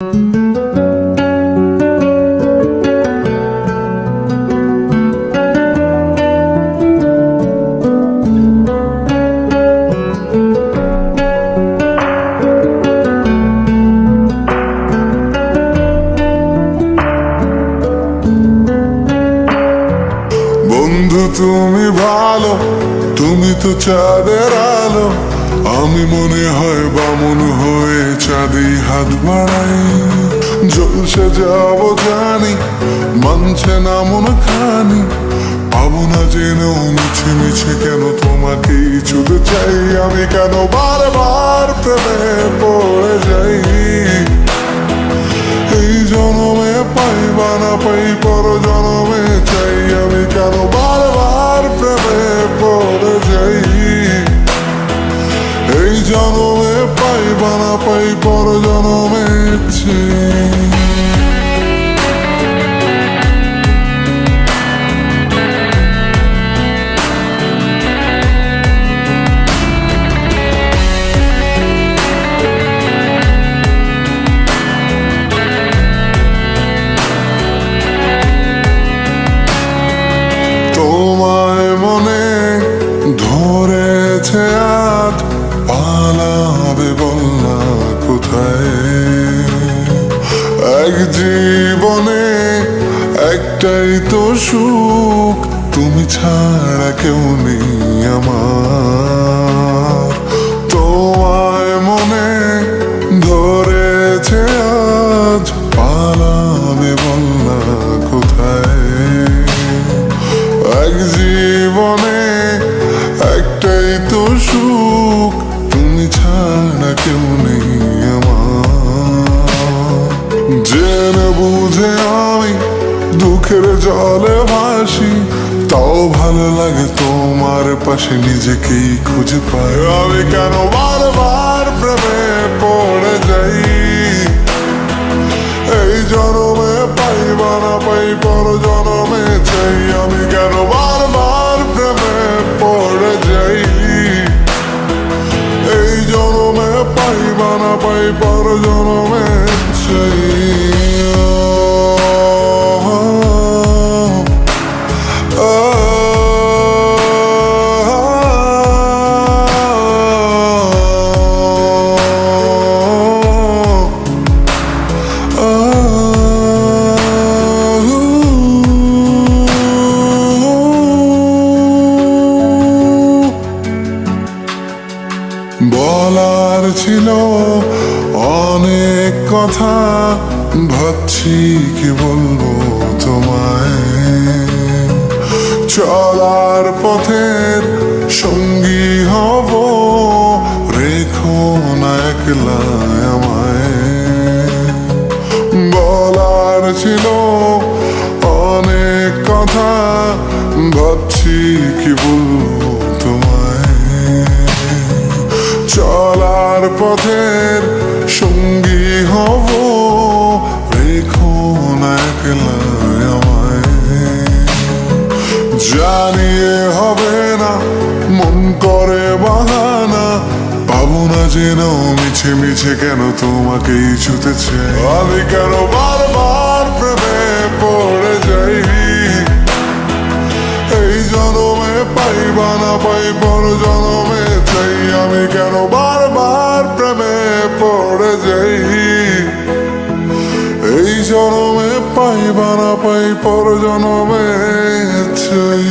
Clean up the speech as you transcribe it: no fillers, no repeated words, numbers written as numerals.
বন্ধু তুমি ভালো, তুমি তো চাঁদের আলো। আমি মনে হয় বামন হয়ে চাঁদে হাত বাড়াই। জলসে যাব জানি, মানছে না মন খানি। পাবো না জেনেও মিছে মিছে কেন তোমাকে ছুঁতে চাই। আমি কেন বারবার প্রেমে পড়ে যাই। এই জনমে পাই বা না পাই, পর জনমে চাই। আমি কেন বারবার প্রেমে পড়ে যাই। এই জনমে পাই বা না পাই, পর জনমে চাই। তোমায় মনে ধরেছে আজ, পালাবে বল না কোথায়। এক জীবনে একটাই তো সুখ, তুমি ছাড়া কেউ নেই আমার। তোমায় মনে ধরেছে আজ, পালাবে বল না কোথায়। এক জীবনে একটাই তো সুখ, তুমি ছাড়া কেউ নেই আমার। জেনে বুঝে আমি দুঃখের জলে ভাসি, তাও ভালো লাগে তোমার পাশে নিজেকেই খুঁজে পাই। আমি কেন বারবার প্রেমে পড়ে যাই। এই জনমে পাই বা না পাই, পর জনমে চাই। আমি কেন বারবার প্রেমে পড়ে যাই। এই জনমে পাই বা না পাই, পর জনমে চাই। বলার ছিল অনেক কথা, ভাবছি কি বলবো তোমায়। চলার পথের সঙ্গী হব, রেখো না একলা আমায়। বলার ছিল অনেক কথা, ভাবছি কি বলবো তোমায়। চলার পথের সঙ্গী হব, রেখো না একলা আমায়। জানিয়ে হবে না, মন করে বাহানা। পাবো না যেন মিছে মিছে কেন তোমাকেই ছুঁতে চাই। আমি কেন বারবার প্রেমে পড়ে যাই। এই জনমে পাই বা না পাই, পর জনমে চাই। আমি কেন বারবার প্রেমে পড়ে যাই। এই জনমে পাই বা না পাই, পর জনমে চাই।